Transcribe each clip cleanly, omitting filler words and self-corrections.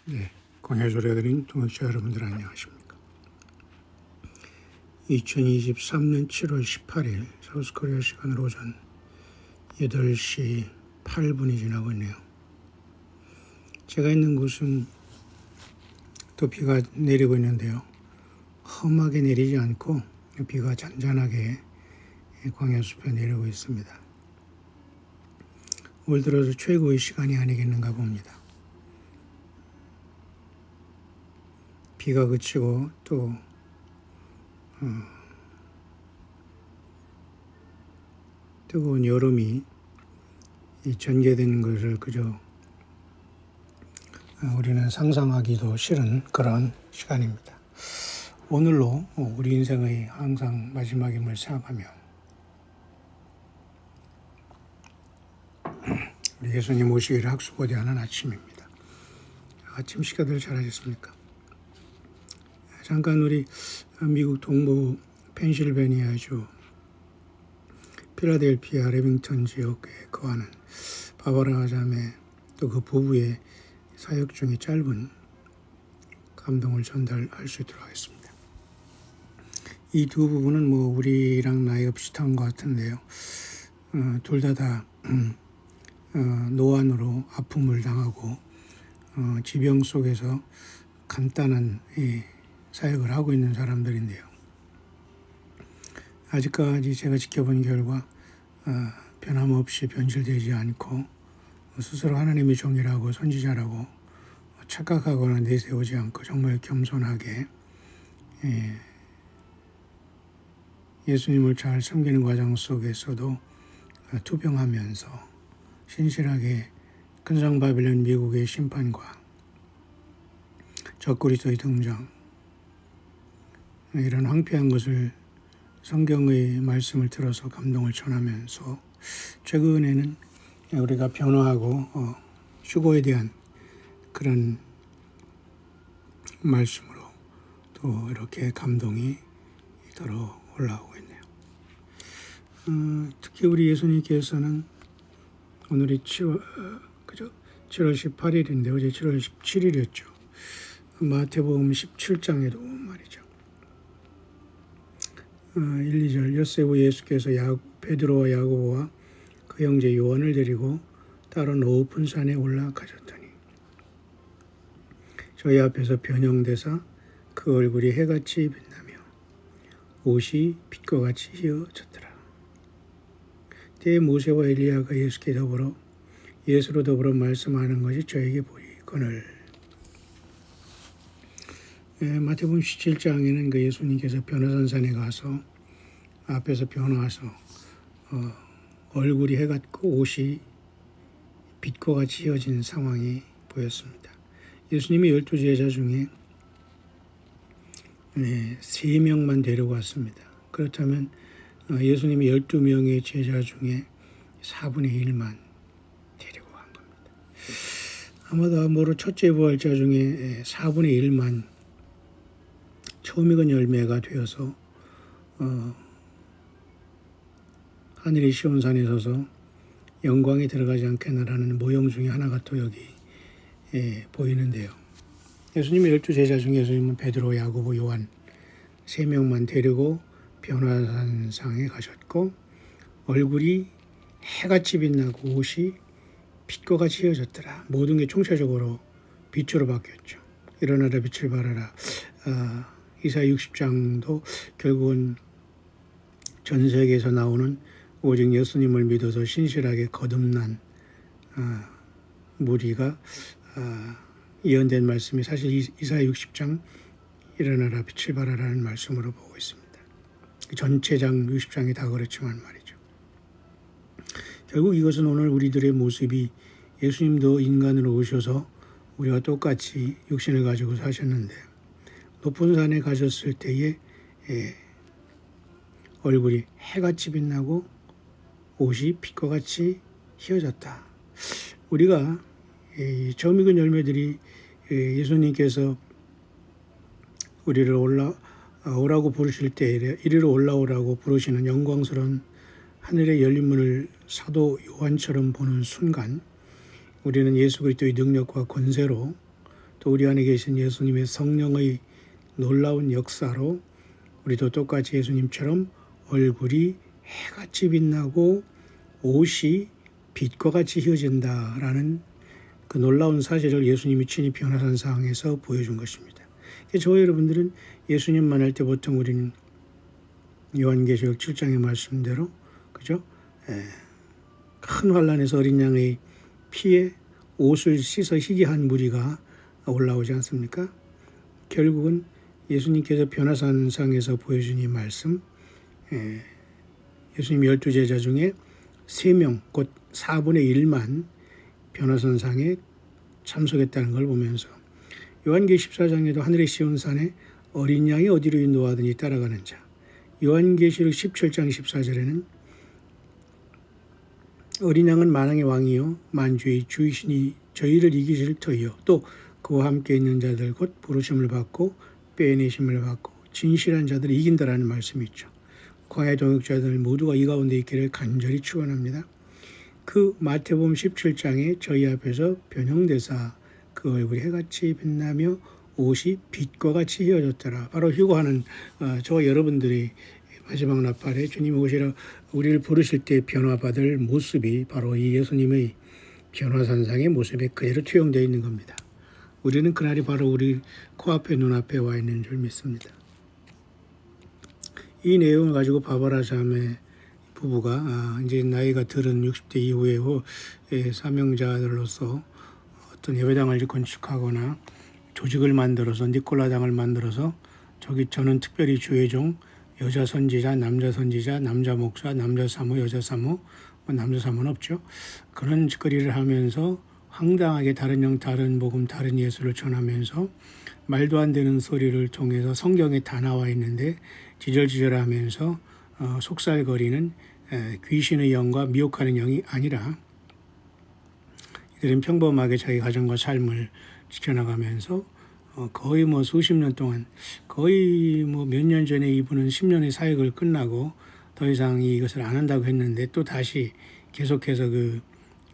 네, 광야조례드린 동역자 여러분들 안녕하십니까. 2023년 7월 18일 사우스코리아 시간으로 오전 8시 8분이 지나고 있네요. 제가 있는 곳은 또 비가 내리고 있는데요. 험하게 내리지 않고 비가 잔잔하게 광야숲에 내리고 있습니다. 올 들어서 최고의 시간이 아니겠는가 봅니다. 비가 그치고 또 뜨거운 여름이 전개되는 것을 그저 우리는 상상하기도 싫은 그런 시간입니다. 오늘로 우리 인생의 항상 마지막임을 생각하며 우리 예수님 오시기를 학수고대하는 아침입니다. 아침 식사들 잘하셨습니까? 잠깐 우리 미국 동부 펜실베니아주 필라델피아 레빙턴 지역에 거하는 바바라 자매 또 그 부부의 사역 중에 짧은 감동을 전달할 수 있도록 하겠습니다. 이 두 부부는 우리랑 나이가 비슷한 것 같은데요. 둘 다 노안으로 아픔을 당하고 지병 속에서 간단한 사역을 하고 있는 사람들인데요. 아직까지 제가 지켜본 결과 변함없이 변질되지 않고 스스로 하나님의 종이라고 선지자라고 착각하거나 내세우지 않고 정말 겸손하게 예수님을 잘 섬기는 과정 속에서도 투병하면서 신실하게 근성 바빌론 미국의 심판과 적그리스도의 등장 이런 황폐한 것을 성경의 말씀을 들어서 감동을 전하면서 최근에는 우리가 변화하고 휴거에 대한 그런 말씀으로 또 이렇게 감동이 더러 올라오고 있네요. 특히 우리 예수님께서는 오늘이 7월 18일인데 어제 7월 17일이었죠. 마태복음 17장에도 말이죠. 1, 2절 엿새 후 예수께서 베드로와 야고보와 그 형제 요한을 데리고 따로 높은 산에 올라가셨더니 저희 앞에서 변형되사 그 얼굴이 해같이 빛나며 옷이 빛과 같이 휘어졌더라. 때에 모세와 엘리야가 예수로 더불어 말씀하는 것이 저에게 보이거늘. 마태복음 17장에는 그 예수님께서 변화산산에 가서 앞에서 변화해서 얼굴이 해같고 옷이 빛과 같이 휘어진 상황이 보였습니다. 예수님이 12제자 중에 3명만 데려왔습니다. 그렇다면 예수님이 12명의 제자 중에 4분의 1만 데리고 간 겁니다. 아마도 첫째 부활자 중에 4분의 1만 처음 익은 열매가 되어서 하늘의 시온산에 서서 영광에 들어가지 않겠나라는 모형 중에 하나가 또 여기 보이는데요. 예수님의 12제자 중에 예수님은 베드로, 야고보, 요한 3명만 데리고 변화산상에 가셨고 얼굴이 해같이 빛나고 옷이 빛과 같이 휘어졌더라. 모든 게 총체적으로 빛으로 바뀌었죠. 일어나라 빛을 발하라. 이사야 60장도 결국은 전 세계에서 나오는 오직 예수님을 믿어서 신실하게 거듭난 무리가 예언된 말씀이 사실 이사야 60장 일어나라 빛을 발하라는 말씀으로 보고 있습니다. 전체 장 60장이 다 그렇지만 말이죠. 결국 이것은 오늘 우리들의 모습이 예수님도 인간으로 오셔서 우리와 똑같이 육신을 가지고 사셨는데 높은 산에 가셨을 때에 얼굴이 해같이 빛나고 옷이 빛과 같이 휘어졌다. 우리가 처음 익은 열매들이 예수님께서 우리를 오라고 부르실 때 이리로 올라오라고 부르시는 영광스러운 하늘의 열린 문을 사도 요한처럼 보는 순간 우리는 예수 그리스도의 능력과 권세로 또 우리 안에 계신 예수님의 성령의 놀라운 역사로 우리도 똑같이 예수님처럼 얼굴이 해같이 빛나고 옷이 빛과 같이 휘어진다라는 그 놀라운 사실을 예수님이 친히 변화산상에서 보여준 것입니다. 저와 여러분들은 예수님만 할 때 보통 우리는 요한계시록 7장의 말씀대로 그죠? 큰 환란에서 어린 양의 피에 옷을 씻어 희게 한 무리가 올라오지 않습니까? 결국은 예수님께서 변화산상에서 보여준 이 말씀, 예수님 12제자 중에 3명, 곧 4분의 1만 변화산상에 참석했다는 걸 보면서 요한계시록 14장에도 하늘의 시온산에 어린 양이 어디로 인도하더니 따라가는 자, 요한계시록 17장 14절에는 어린 양은 만왕의 왕이요 만주의 주이시니 저희를 이기실 터이요 또 그와 함께 있는 자들 곧 부르심을 받고 빼내심을 받고 진실한 자들을 이긴다라는 말씀이 있죠. 광야 동역자들 모두가 이 가운데 있기를 간절히 축원합니다. 그 마태복음 17장에 저희 앞에서 변형되사 그 얼굴이 해같이 빛나며 옷이 빛과 같이 휘어졌더라. 바로 휴거하는 저와 여러분들이 마지막 나팔에 주님이 오시러 우리를 부르실 때 변화받을 모습이 바로 이 예수님의 변화산상의 모습에 그대로 투영되어 있는 겁니다. 우리는 그날이 바로 우리 코앞에 눈앞에 와 있는 줄 믿습니다. 이 내용을 가지고 바바라 자매 부부가 이제 나이가 들은 60대 이후에 사명자들로서 어떤 예배당을 건축하거나 조직을 만들어서 니콜라당을 만들어서 저는 특별히 주의종 여자 선지자, 남자 선지자, 남자 목사, 남자 사모, 여자 사모, 남자 사모는 없죠. 그런 짓거리를 하면서 황당하게 다른 영, 다른 복음, 다른 예수를 전하면서 말도 안 되는 소리를 통해서 성경에 다 나와 있는데 지절지절하면서 속살거리는 귀신의 영과 미혹하는 영이 아니라 이들은 평범하게 자기 가정과 삶을 지켜나가면서 거의 수십 년 동안 거의 몇 년 전에 이분은 10년의 사역을 끝나고 더 이상 이것을 안 한다고 했는데 또 다시 계속해서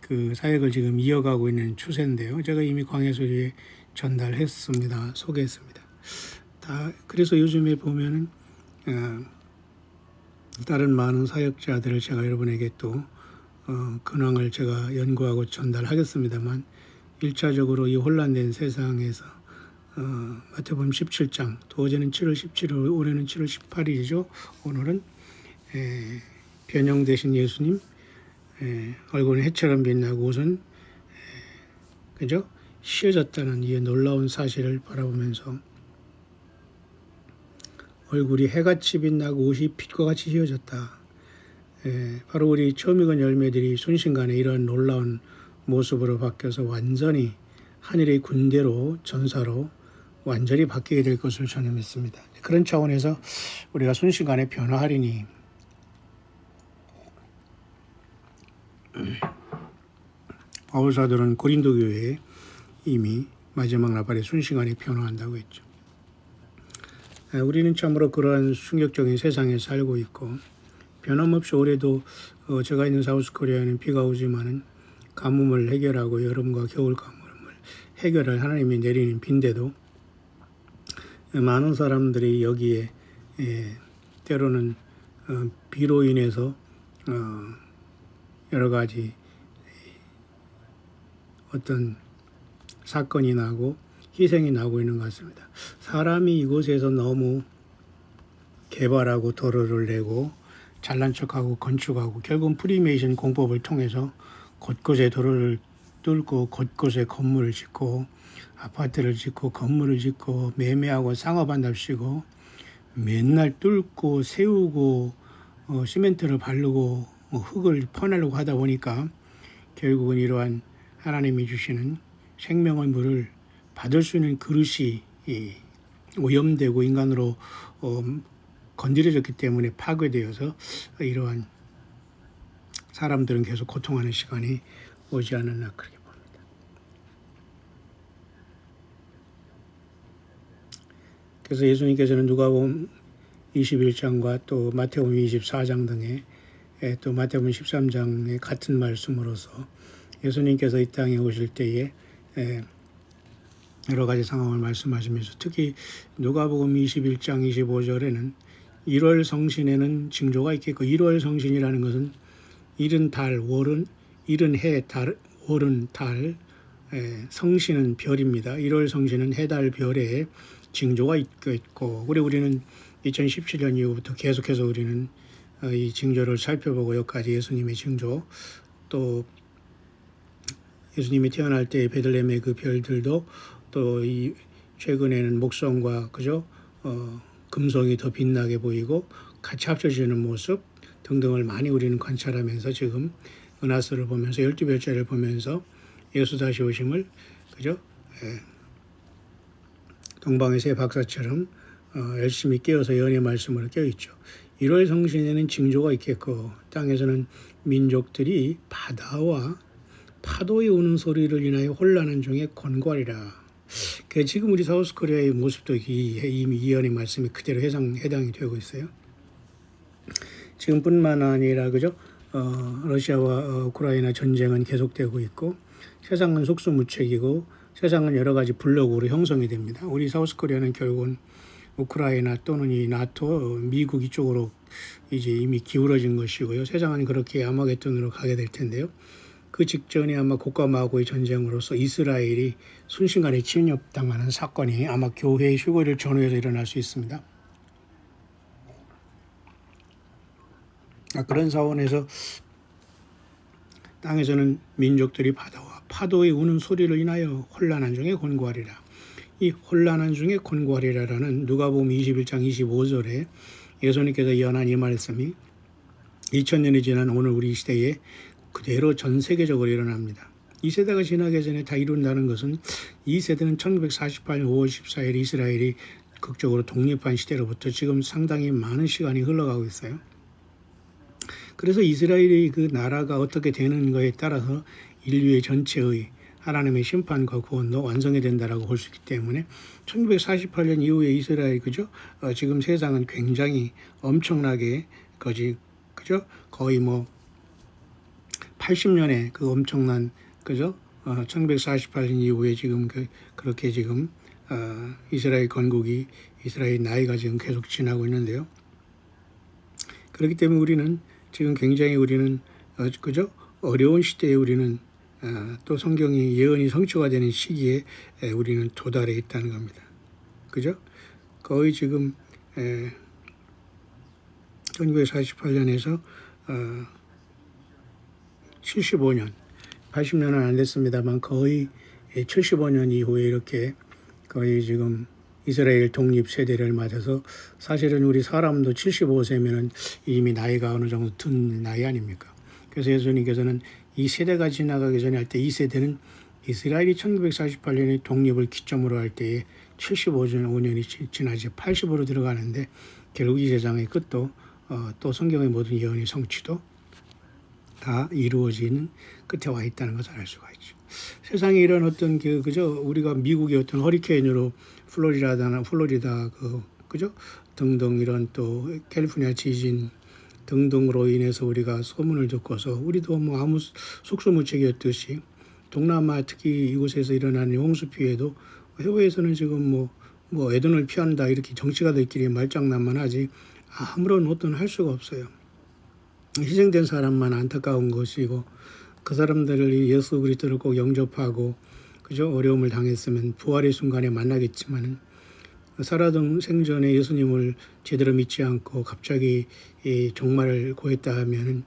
그 사역을 지금 이어가고 있는 추세인데요. 제가 이미 광야소리에 전달했습니다. 소개했습니다. 그래서 요즘에 보면은 다른 많은 사역자들을 제가 여러분에게 또 근황을 제가 연구하고 전달하겠습니다만 1차적으로 이 혼란된 세상에서 마태복음 17장, 또 어제는 7월 17일, 올해는 7월 18일이죠. 오늘은 변형되신 예수님, 얼굴은 해처럼 빛나고 옷은 그죠? 휘어졌다는 이 놀라운 사실을 바라보면서 얼굴이 해같이 빛나고 옷이 빛과 같이 휘어졌다. 바로 우리 처음 익은 열매들이 순식간에 이런 놀라운 모습으로 바뀌어서 완전히 하늘의 군대로 전사로 완전히 바뀌게 될 것을 저는 믿습니다. 그런 차원에서 우리가 순식간에 변화하리니 바울사도는 고린도 교회에 이미 마지막 나팔에 순식간에 변화한다고 했죠. 우리는 참으로 그러한 충격적인 세상에 살고 있고 변함없이 올해도 제가 있는 사우스코리아에는 비가 오지만은 가뭄을 해결하고 여름과 겨울 가뭄을 해결할 하나님이 내리는 빈대도 많은 사람들이 여기에 때로는 비로 인해서 여러 가지 어떤 사건이 나고 희생이 나고 있는 것 같습니다. 사람이 이곳에서 너무 개발하고 도로를 내고 잘난 척하고 건축하고 결국은 프리메이션 공법을 통해서 곳곳에 도로를 뚫고 곳곳에 건물을 짓고 아파트를 짓고 건물을 짓고 매매하고 상업한답시고 맨날 뚫고 세우고 시멘트를 바르고 흙을 퍼내려고 하다 보니까 결국은 이러한 하나님이 주시는 생명의 물을 받을 수 있는 그릇이 오염되고 인간으로 건드려졌기 때문에 파괴되어서 이러한 사람들은 계속 고통하는 시간이 오지 않았나 그렇게 봅니다. 그래서 예수님께서는 누가복음 21장과 또 마태복음 24장 등의 또 마태복음 13장의 같은 말씀으로서 예수님께서 이 땅에 오실 때에 여러 가지 상황을 말씀하시면서 특히 누가복음 21장 25절에는 1월 성신에는 징조가 있겠고 1월 성신이라는 것은 이른 달, 월은 이른 해, 달, 월은 달, 성신은 별입니다. 1월 성신은 해, 달, 별에 징조가 있고 그리고 우리는 2017년 이후부터 계속해서 우리는 이 징조를 살펴보고 여기까지 예수님의 징조 또 예수님이 태어날 때 베들레헴의 그 별들도 또 이 최근에는 목성과 그죠 금성이 더 빛나게 보이고 같이 합쳐지는 모습 등등을 많이 우리는 관찰하면서 지금 은하수를 보면서 12별자를 보면서 예수 다시 오심을 그죠 동방의 새 박사처럼 열심히 깨어서 연의 말씀으로 깨어있죠. 1월 성신에는 징조가 있겠고 땅에서는 민족들이 바다와 파도의 우는 소리를 인하여 혼란한 중에 권고하리라. 지금 우리 사우스코리아의 모습도 이미 이언의 말씀이 그대로 해당이 되고 있어요. 지금뿐만 아니라 그죠? 러시아와 우크라이나 전쟁은 계속되고 있고 세상은 속수무책이고 세상은 여러 가지 블록으로 형성이 됩니다. 우리 사우스코리아는 결국은 우크라이나 또는 이 나토, 미국 이쪽으로 이제 이미 기울어진 것이고요. 세상은 그렇게 아마겟돈으로 가게 될 텐데요. 그 직전에 아마 고과 마고의 전쟁으로서 이스라엘이 순식간에 침입당하는 사건이 아마 교회의 휴거를 전후해서 일어날 수 있습니다. 그런 사원에서 땅에서는 민족들이 바다와 파도의 우는 소리를 인하여 혼란한 중에 권고하리라. 이 혼란한 중에 권고하리라라는 누가복음 21장 25절에 예수님께서 예언한 이 말씀이 2000년이 지난 오늘 우리 시대에 그대로 전 세계적으로 일어납니다. 이 세대가 지나기 전에 다 이룬다는 것은 이 세대는 1948년 5월 14일 이스라엘이 극적으로 독립한 시대로부터 지금 상당히 많은 시간이 흘러가고 있어요. 그래서 이스라엘의 그 나라가 어떻게 되는 것에 따라서 인류의 전체의 하나님의 심판과 구원도 완성이 된다라고 볼 수 있기 때문에 1948년 이후에 이스라엘 그죠? 지금 세상은 굉장히 엄청나게 그죠? 거의 뭐 80년에 그 엄청난 그죠? 1948년 이후에 지금 그렇게 지금 이스라엘 건국이 이스라엘 나이가 지금 계속 지나고 있는데요. 그렇기 때문에 우리는 지금 굉장히 우리는 그죠? 어려운 시대에 우리는 또 성경이 예언이 성취가 되는 시기에 우리는 도달해 있다는 겁니다. 그죠? 거의 지금 1948년에서 75년, 80년은 안 됐습니다만 거의 75년 이후에 이렇게 거의 지금 이스라엘 독립 세대를 맞아서 사실은 우리 사람도 75세면은 이미 나이가 어느 정도 든 나이 아닙니까? 그래서 예수님께서는 이 세대가 지나가기 전에 할 때 이 세대는 이스라엘이 1948년에 독립을 기점으로 할 때에 75년이 지나지 80으로 들어가는데 결국 이 세상의 끝도 또 성경의 모든 예언의 성취도 다 이루어지는 끝에 와 있다는 것을 알 수가 있죠. 세상에 이런 어떤 그죠? 우리가 미국의 어떤 허리케인으로 플로리다 그죠? 등등 이런 또 캘리포니아 지진 등등으로 인해서 우리가 소문을 듣고서 우리도 뭐 아무 속수무책이었듯이 동남아 특히 이곳에서 일어나는 홍수 피해도 해외에서는 지금 뭐 애돈을 피한다 이렇게 정치가들끼리 말장난만 하지 아무런 어떤 할 수가 없어요. 희생된 사람만 안타까운 것이고 그 사람들을 예수 그리스도를 꼭 영접하고 그죠 어려움을 당했으면 부활의 순간에 만나겠지만은 살아던 생전에 예수님을 제대로 믿지 않고 갑자기 종말을 고했다 하면은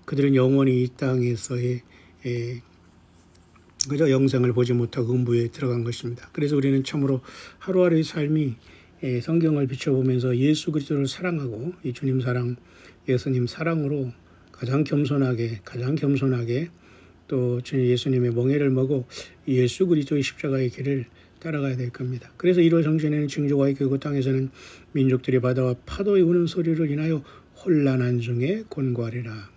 그들은 영원히 이 땅에서의 그저 영생을 보지 못하고 음부에 들어간 것입니다. 그래서 우리는 참으로 하루하루의 삶이 성경을 비춰보면서 예수 그리스도를 사랑하고 이 주님 사랑, 예수님 사랑으로 가장 겸손하게 또 주님 예수님의 멍에를 먹어 예수 그리스도의 십자가의 길을 따라가야 될 겁니다. 그래서 1월 성신에는 징조가 있고 땅에서는 민족들이 바다와 파도의 우는 소리를 인하여 혼란한 중에 권고하리라.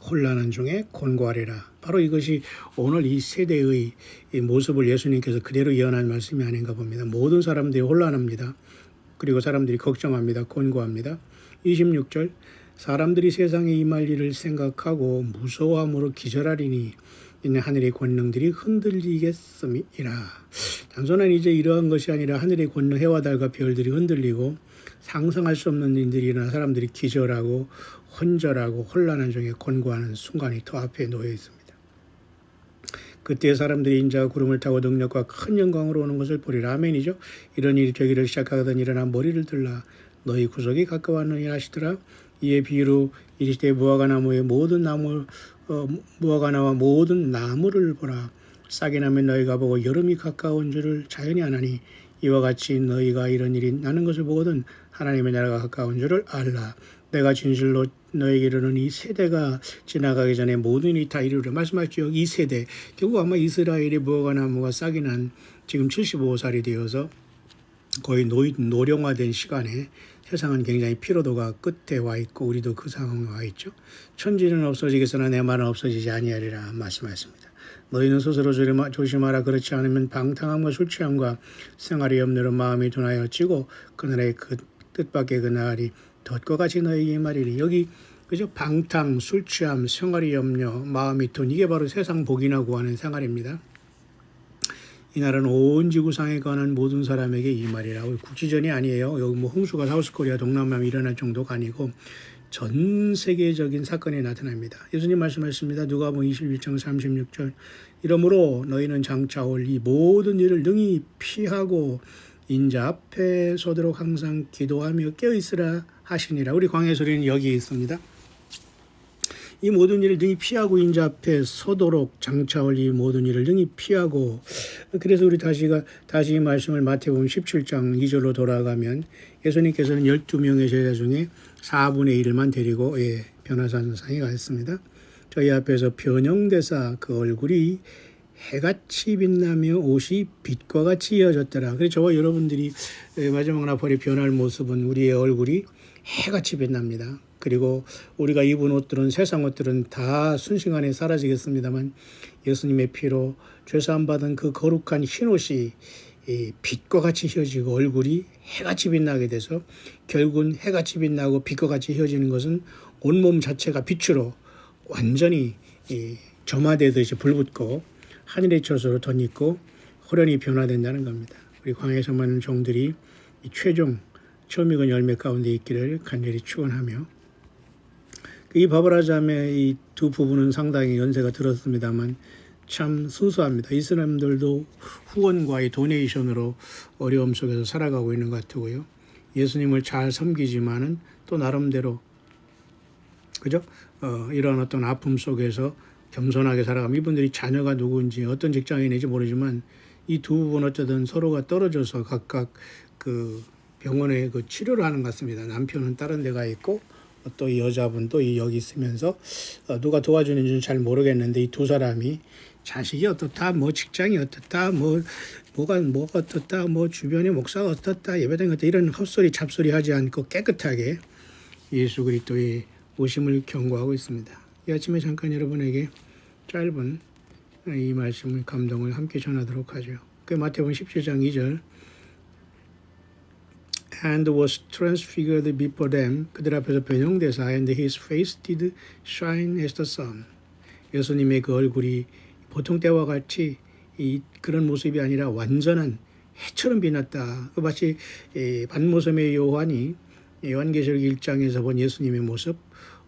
혼란한 중에 권고하리라. 바로 이것이 오늘 이 세대의 모습을 예수님께서 그대로 예언한 말씀이 아닌가 봅니다. 모든 사람들이 혼란합니다. 그리고 사람들이 걱정합니다. 권고합니다. 26절 사람들이 세상에 임할 일을 생각하고 무서워함으로 기절하리니 있는 하늘의 권능들이 흔들리겠음이라. 단순한 이제 이러한 것이 아니라 하늘의 권능, 해와 달과 별들이 흔들리고 상상할 수 없는 일들이 일어나 사람들이 기절하고 혼절하고 혼란한 중에 곤고하는 순간이 더 앞에 놓여 있습니다. 그때 사람들이 인자가 구름을 타고 능력과 큰 영광으로 오는 것을 보리라. 아멘이죠. 이런 일이 되기를 시작하거든 일어나 머리를 들라 너희 구속이 가까웠느니 하시더라. 이에 비유로 이르시되 무화과나무의 모든 나무 무화과나와 모든 나무를 보라. 싹이 나면 너희가 보고 여름이 가까운 줄을 자연히 아나니 이와 같이 너희가 이런 일이 나는 것을 보거든 하나님의 나라가 가까운 줄을 알라. 내가 진실로 너에게 이르는 이 세대가 지나가기 전에 모든 일이 다 이루리라. 말씀하셨죠. 이 세대. 결국 아마 이스라엘의 무화과나무가 싹이 난 지금 75살이 되어서 거의 노령화된 시간에 세상은 굉장히 피로도가 끝에 와 있고 우리도 그 상황에 와 있죠. 천지는 없어지겠으나 내 말은 없어지지 아니하리라 말씀하셨습니다. 너희는 스스로 조심하라. 그렇지 않으면 방탕함과 술 취함과 생활의 염려로 마음이 둔하여 찌고 그날의 그 뜻밖의 그날이 덫과 같이 너희에게 말이니. 여기 그죠? 방탕, 술 취함, 생활의 염려, 마음이 둔, 이게 바로 세상 복이나 구하는 생활입니다. 이날은 온 지구상에 관한 모든 사람에게 이 말이라. 국지전이 아니에요. 여기 뭐 홍수가 사우스코리아 동남아에 일어날 정도가 아니고 전 세계적인 사건이 나타납니다. 예수님 말씀하셨습니다. 누가복음 21장 36절. 이러므로 너희는 장차 올 이 모든 일을 능히 피하고 인자 앞에 서도록 항상 기도하며 깨어있으라 하시니라. 우리 광야의 소리는 여기 있습니다. 이 모든 일을 능히 피하고 인자 앞에 서도록 장차 올 이 모든 일을 능히 피하고. 그래서 우리 다시 이 말씀을 마태복음 17장 2절로 돌아가면 예수님께서는 12명의 제자 중에 4분의 1만 데리고 변화산상에 가셨습니다. 저희 앞에서 변형대사 그 얼굴이 해같이 빛나며 옷이 빛과 같이 이어졌더라. 그래서 저와 여러분들이 마지막 나팔에 변할 모습은 우리의 얼굴이 해같이 빛납니다. 그리고 우리가 입은 옷들은 세상 옷들은 다 순식간에 사라지겠습니다만 예수님의 피로 죄사함 받은 그 거룩한 흰옷이 빛과 같이 휘어지고 얼굴이 해같이 빛나게 돼서 결국은 해같이 빛나고 빛과 같이 휘어지는 것은 온몸 자체가 빛으로 완전히 점화되듯이 불붙고 하늘의 처소로 덧입고 호련히 변화된다는 겁니다. 우리 광야에서 많은 종들이 최종 처음 익은 열매 가운데 있기를 간절히 축원하며, 이 바브라 자매 이 두 부부는 상당히 연세가 들었습니다만 참 순수합니다. 이 사람들도 후원과의 도네이션으로 어려움 속에서 살아가고 있는 것 같고요. 예수님을 잘 섬기지만은 또 나름대로 그죠? 이런 어떤 아픔 속에서 겸손하게 살아가면, 이분들이 자녀가 누구인지 어떤 직장인인지 모르지만 이 두 부부는 어쨌든 서로가 떨어져서 각각 그 병원에 그 치료를 하는 것 같습니다. 남편은 다른 데 가 있고 또 이 여자분도 여기 있으면서 누가 도와주는지는 잘 모르겠는데 이 두 사람이 자식이 어떻다, 뭐 직장이 어떻다, 뭐가 어떻다, 뭐 주변의 목사가 어떻다, 예배당이 어떻다, 이런 헛소리 잡소리 하지 않고 깨끗하게 예수 그리스도의 오심을 경고하고 있습니다. 이 아침에 잠깐 여러분에게 짧은 이 말씀의 감동을 함께 전하도록 하죠. 그 마태복음 17장 2절. And was transfigured before them. 그들 앞에서 변형되사 and his face did shine as the sun. 예수님의 그 얼굴이 보통 때와 같이 그런 모습이 아니라 완전한 해처럼 빛났다. 마치 반모섬의 요한이 요한계시록 1장에서 본 예수님의 모습,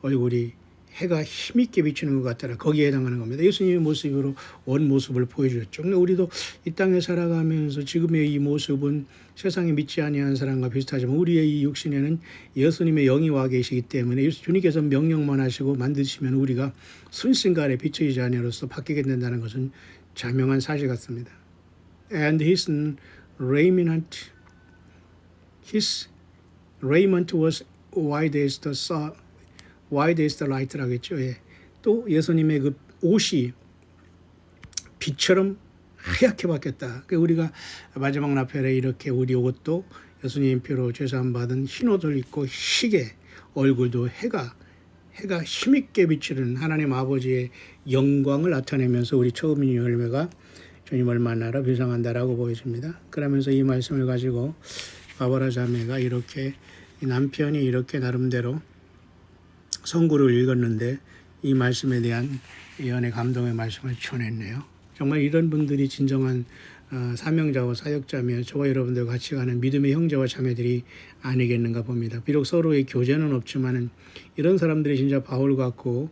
얼굴이 해가 힘있게 비치는 것 같더라. 거기에 해당하는 겁니다. 예수님의 모습으로 원 모습을 보여주셨죠. 근데 우리도 이 땅에 살아가면서 지금의 이 모습은 세상에 믿지 아니하는 사람과 비슷하지만 우리의 이 육신에는 예수님의 영이 와 계시기 때문에 주님께서 명령만 하시고 만드시면 우리가 순식간에 비춰지지 아니로서 바뀌게 된다는 것은 자명한 사실 같습니다. And his raiment was white as the sun. White as the light라고 했죠. 또 예수님의 그 옷이 빛처럼 하얗게 바뀌었다. 우리가 마지막 나팔에 이렇게 우리 옷도 예수님 피로 죄사함 받은 흰 옷을 입고 희게 얼굴도 해가 힘있게 비치는 하나님 아버지의 영광을 나타내면서 우리 처음 익은 열매가 주님을 만나러 비상한다라고 보여집니다. 그러면서 이 말씀을 가지고 바브라 자매가 이렇게 남편이 이렇게 나름대로 선구를 읽었는데 이 말씀에 대한 예언의 감동의 말씀을 전했네요. 정말 이런 분들이 진정한 사명자와 사역자며 저와 여러분들 같이 가는 믿음의 형제와 자매들이 아니겠는가 봅니다. 비록 서로의 교제는 없지만은 이런 사람들이 진짜 바울 같고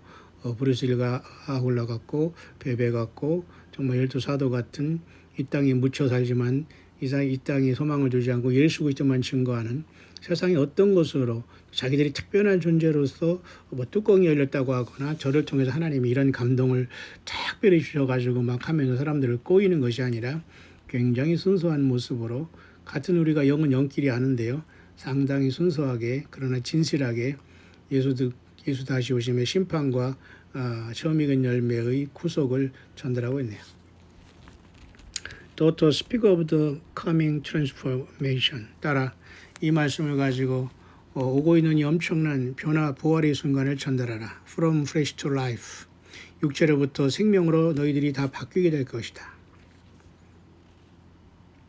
브루스일과 아굴라 같고 베베 같고 정말 열두 사도 같은 이 땅에 묻혀 살지만 이 땅에 소망을 두지 않고 예수 그리스도만 증거하는 세상의 어떤 것으로 자기들이 특별한 존재로서 뭐 뚜껑이 열렸다고 하거나 저를 통해서 하나님이 이런 감동을 특별히 주셔가지고 막 하면서 사람들을 꼬이는 것이 아니라 굉장히 순수한 모습으로 같은 우리가 영은 영끼리 아는데요. 상당히 순수하게 그러나 진실하게 예수 다시 오심의 심판과 처음 익은 열매의 구속을 전달하고 있네요. Daughter, speak of the coming transformation. 따라 이 말씀을 가지고 오고 있는 이 엄청난 변화 부활의 순간을 전달하라. From flesh to life. 육체로부터 생명으로 너희들이 다 바뀌게 될 것이다.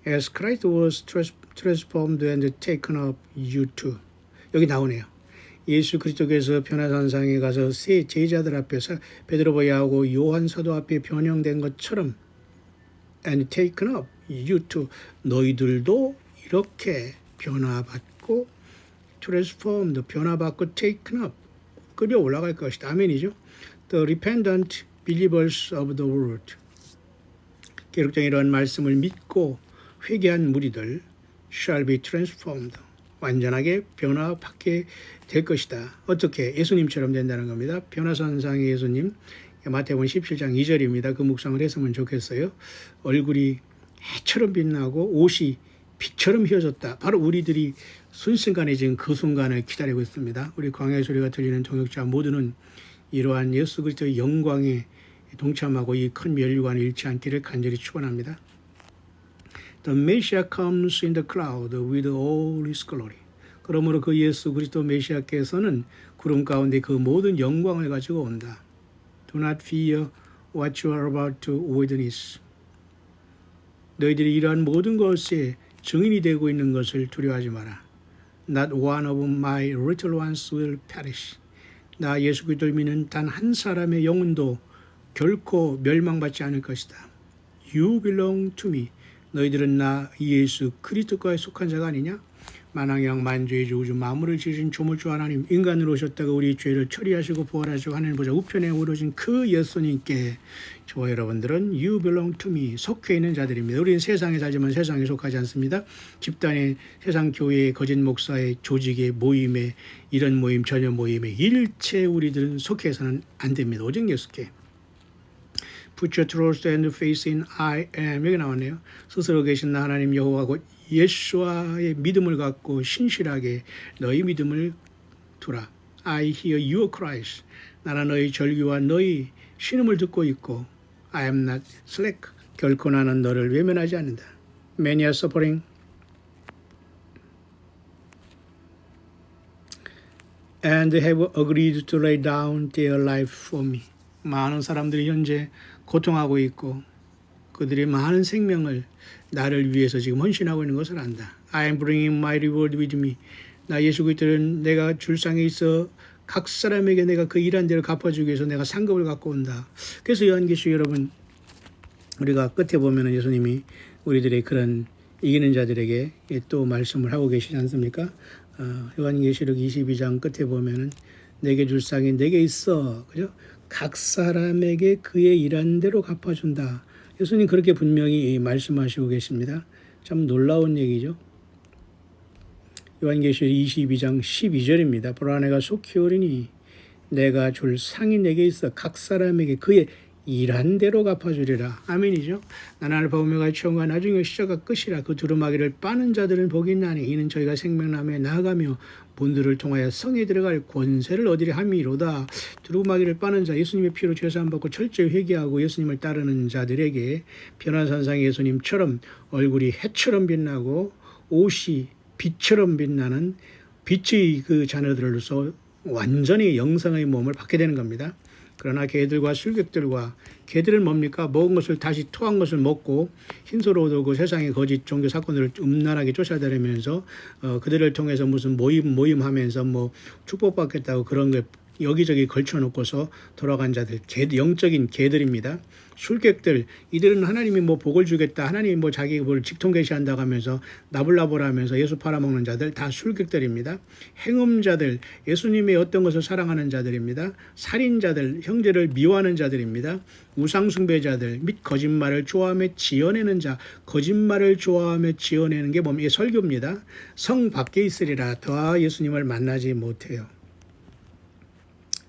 As Christ was transformed and taken up, you too. 여기 나오네요. 예수 그리스도께서 변화산상에 가서 세 제자들 앞에서 베드로 야고보 요한 사도 앞에 변형된 것처럼 and taken up, you too. 너희들도 이렇게 변화받고 transformed, 변화받고 taken up, 끌어 올라갈 것이다. 아멘이죠. The repentant believers of the world. 기록장에 이러한 말씀을 믿고 회개한 무리들 shall be transformed. 완전하게 변화받게 될 것이다. 어떻게? 예수님처럼 된다는 겁니다. 변화산상의 예수님. 마태복음 17장 2절입니다. 그 묵상을 했으면 좋겠어요. 얼굴이 해처럼 빛나고 옷이 빛처럼 휘어졌다. 바로 우리들이 순식간에 지금 그 순간을 기다리고 있습니다. 우리 광야의 소리가 들리는 동역자 모두는 이러한 예수 그리스도의 영광에 동참하고 이 큰 멸류관을 잃지 않기를 간절히 축원합니다. The Messiah comes in the cloud with all his glory. 그러므로 그 예수 그리스도 메시아께서는 구름 가운데 그 모든 영광을 가지고 온다. Do not fear what you are about to witness. 너희들이 이러한 모든 것에 증인이 되고 있는 것을 두려워하지 마라. Not one of my little ones will perish. 나 예수 그리스도를 믿는 단 한 사람의 영혼도 결코 멸망받지 않을 것이다. You belong to me. 너희들은 나 예수 그리스도께 속한 자가 아니냐? 만왕영 만주의 주 우주 만물을 지으신 조물주 하나님, 인간으로 오셨다가 우리 죄를 처리하시고 부활하시고 하나님 보좌 우편에 오르신 그 예수님께 저와 여러분들은 You belong to me, 속해 있는 자들입니다. 우리는 세상에 살지만 세상에 속하지 않습니다. 집단의 세상 교회의 거짓 목사의 조직의 모임에 이런 모임 전혀 모임에 일체 우리들은 속해서는 안 됩니다. 오직 예수께 Put your trust and faith in I am. 여기 나왔네요. 스스로 계신 나 하나님 여호와고 예수와의 믿음을 갖고 신실하게 너희 믿음을 두라. I hear your cries. 나는 너희 절규와 너희 신음을 듣고 있고 I am not slack. 결코 나는 너를 외면하지 않는다. Many are suffering and have agreed to lay down their life for me. 많은 사람들이 현재 고통하고 있고 그들의 많은 생명을 나를 위해서 지금 헌신하고 있는 것을 안다. I am bringing my reward with me. 나 예수 그리스도는 내가 줄상에 있어 각 사람에게 내가 그 일한 대로 갚아주기 위해서 내가 상급을 갖고 온다. 그래서 요한계시록 여러분 우리가 끝에 보면은 예수님이 우리들의 그런 이기는 자들에게 또 말씀을 하고 계시지 않습니까? 요한계시록 22장 끝에 보면은 내게 줄상이 내게 있어. 그죠? 각 사람에게 그의 일한 대로 갚아준다. 예수님 그렇게 분명히 말씀하시고 계십니다. 참 놀라운 얘기죠. 요한계시록 22장 12절입니다. 보라 내가 속히 오리니 내가 줄 상이 내게 있어 각 사람에게 그의 일한 대로 갚아주리라. 아멘이죠. 나는 알파 오메가의 처음과 나중에 시작과 끝이라. 그 두루마기를 빠는 자들은 복이 있나니 이는 저희가 생명나무에 나아가며 문들을 통하여 성에 들어갈 권세를 얻으려 함이로다. 두루마기를 빠는 자, 예수님의 피로 죄사함 받고 철저히 회개하고 예수님을 따르는 자들에게 변화산상의 예수님처럼 얼굴이 해처럼 빛나고 옷이 빛처럼 빛나는 빛의 그 자녀들로서 완전히 영성의 몸을 받게 되는 겁니다. 그러나 개들과 술객들과 개들은 뭡니까? 먹은 것을 다시 토한 것을 먹고 흰소로 오고 세상의 거짓 종교 사건들을 음란하게 쫓아다니면서 그들을 통해서 무슨 모임하면서 뭐 축복받겠다고 그런 게 여기저기 걸쳐놓고서 돌아간 자들, 영적인 개들입니다. 술객들, 이들은 하나님이 뭐 복을 주겠다, 하나님이 뭐 자기 뭘 직통 계시한다고 하면서 나불나불 하면서 예수 팔아먹는 자들, 다 술객들입니다. 행음자들, 예수님의 어떤 것을 사랑하는 자들입니다. 살인자들, 형제를 미워하는 자들입니다. 우상숭배자들 및 거짓말을 좋아하며 지어내는 자, 거짓말을 좋아하며 지어내는 게 뭡니까? 설교입니다. 성 밖에 있으리라. 더 예수님을 만나지 못해요.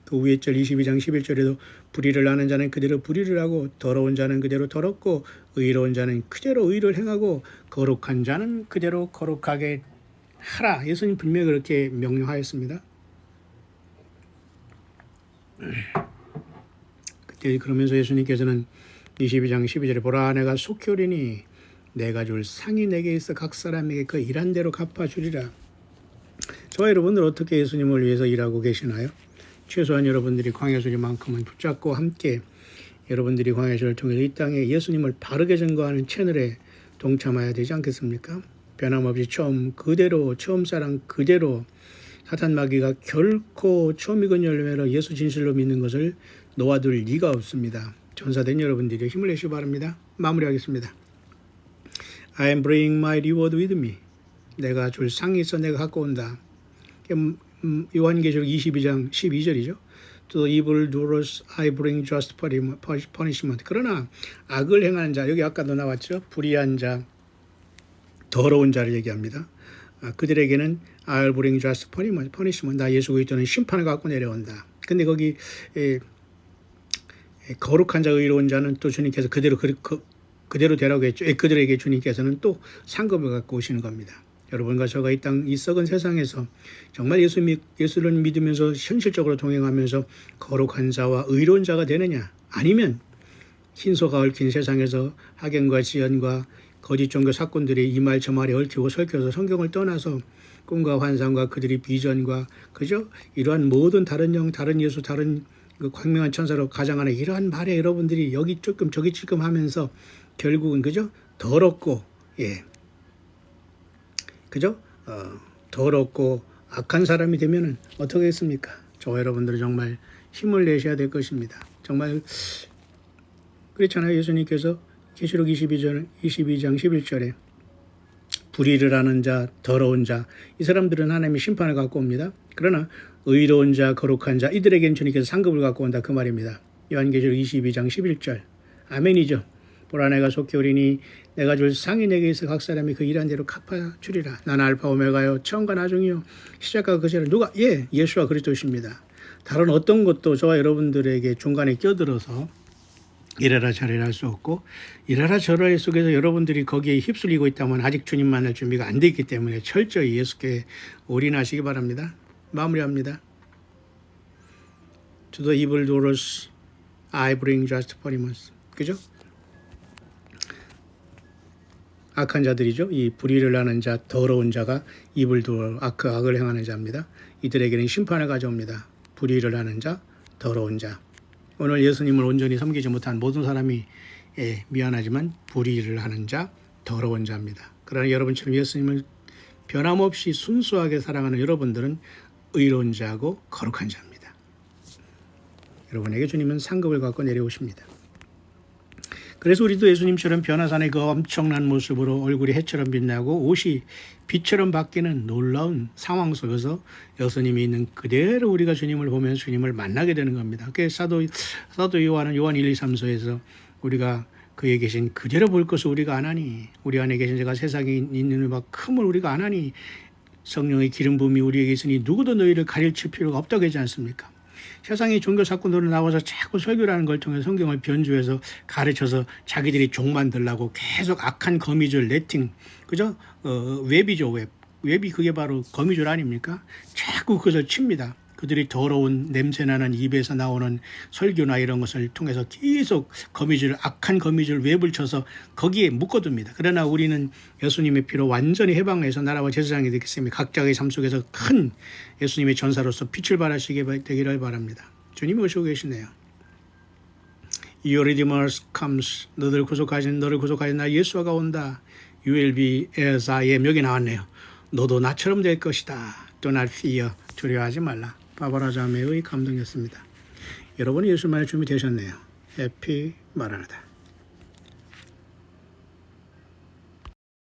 그 위에 절 22장 11절에도 불의를 하는 자는 그대로 불의를 하고 더러운 자는 그대로 더럽고 의로운 자는 그대로 의를 행하고 거룩한 자는 그대로 거룩하게 하라. 예수님 분명히 그렇게 명령하였습니다. 그때 그러면서 예수님께서는 22장 12절에 보라 내가 속히 오리니 내가 줄 상이 내게 있어 각 사람에게 그 일한 대로 갚아주리라. 저와 여러분들 어떻게 예수님을 위해서 일하고 계시나요? 최소한 여러분들이 광야술이만큼은 붙잡고 함께 여러분들이 광야술을 통해서 이 땅에 예수님을 바르게 증거하는 채널에 동참해야 되지 않겠습니까? 변함없이 처음 사랑 그대로 사탄 마귀가 결코 처음 익은 열매로 예수 진실로 믿는 것을 놓아둘 리가 없습니다. 전사된 여러분들이 힘을 내시기 바랍니다. 마무리하겠습니다. I am bringing my reward with me. 내가 줄 상이 있어 내가 갖고 온다. 요한계시록 22장 12절이죠. To the evil doers I bring just punishment. 그러나 악을 행하는 자, 여기 아까도 나왔죠. 불의한 자, 더러운 자를 얘기합니다. 그들에게는 I'll bring just punishment. 나 예수 그리스도는 심판을 갖고 내려온다. 근데 거기 거룩한 자, 의로운 자는 또 주님께서 그대로 되라고 했죠. 그들에게 주님께서는 또 상급을 갖고 오시는 겁니다. 여러분과 저가 이 썩은 세상에서 정말 예수를 믿으면서 현실적으로 동행하면서 거룩한 자와 의로운 자가 되느냐, 아니면 흰소가 얽힌 세상에서 학연과 지연과 거짓 종교 사건들이 이 말 저 말에 얽히고 설켜서 성경을 떠나서 꿈과 환상과 그들이 비전과 그죠? 이러한 모든 다른 영, 다른 예수, 다른 그 광명한 천사로 가장하는 이러한 말에 여러분들이 여기 조금 저기 조금 하면서 결국은 그죠? 더럽고 그죠? 더럽고 악한 사람이 되면은 어떻게 했습니까? 저와 여러분들은 정말 힘을 내셔야 될 것입니다. 정말 그렇잖아요. 예수님께서 계시록 22장 11절에 불의를 하는 자, 더러운 자, 이 사람들은 하나님의 심판을 갖고 옵니다. 그러나 의로운 자, 거룩한 자, 이들에게는 주님께서 상급을 갖고 온다 그 말입니다. 요한계시록 22장 11절. 아멘이죠. 보라 내가 속히 오리니 내가 줄 상이 내게 있어 각 사람이 그 일한 대로 갚아주리라. 나는 알파 오메가요 처음과 나중이요 시작과 끝이라. 누가? 예수와 그리스도십니다. 다른 어떤 것도 저와 여러분들에게 중간에 껴들어서 이래라 저래라 할 수 없고, 이래라 저래라 속에서 여러분들이 거기에 휩쓸리고 있다면 아직 주님 만날 준비가 안 돼 있기 때문에 철저히 예수께 올인하시기 바랍니다. 마무리합니다. To the evil doers I bring just punishment. 그죠? 악한 자들이죠. 이 불의를 하는 자, 더러운 자가 이불도 악을 행하는 자입니다. 이들에게는 심판을 가져옵니다. 불의를 하는 자, 더러운 자. 오늘 예수님을 온전히 섬기지 못한 모든 사람이 미안하지만 불의를 하는 자, 더러운 자입니다. 그러나 여러분처럼 예수님을 변함없이 순수하게 사랑하는 여러분들은 의로운 자하고 거룩한 자입니다. 여러분에게 주님은 상급을 갖고 내려오십니다. 그래서 우리도 예수님처럼 변화산의 그 엄청난 모습으로 얼굴이 해처럼 빛나고 옷이 빛처럼 바뀌는 놀라운 상황 속에서 예수님이 있는 그대로 우리가 주님을 보면서 주님을 만나게 되는 겁니다. 그래서 사도 요한 1, 2, 3서에서 우리가 그에 계신 그대로 볼 것을 우리가 안 하니, 우리 안에 계신 제가 세상에 있는 바 큼을 우리가 안 하니, 성령의 기름 부음이 우리에게 있으니 누구도 너희를 가르칠 필요가 없다고 하지 않습니까? 세상의 종교 사건으로 나와서 자꾸 설교를 하는 걸 통해 성경을 변주해서 가르쳐서 자기들이 종 만들려고 계속 악한 거미줄 레팅, 그죠? 웹이죠, 웹. 웹이 그게 바로 거미줄 아닙니까? 자꾸 그것을 칩니다. 그들이 더러운 냄새나는 입에서 나오는 설교나 이런 것을 통해서 계속 악한 거미줄 웹을 쳐서 거기에 묶어둡니다. 그러나 우리는 예수님의 피로 완전히 해방해서 나라와 제사장이 되겠습니다. 각자의 삶 속에서 큰 예수님의 전사로서 빛을 발하시게 되기를 바랍니다. 주님이 오시고 계시네요. Your Redeemer comes. 너를 구속하신 나 예수가 온다. You will be as I am. 여기 나왔네요. 너도 나처럼 될 것이다. Do not fear. 두려워하지 말라. 바바라 자매의 감동이었습니다. 여러분이 예수만의 준비 되셨네요. 해피 마라나다.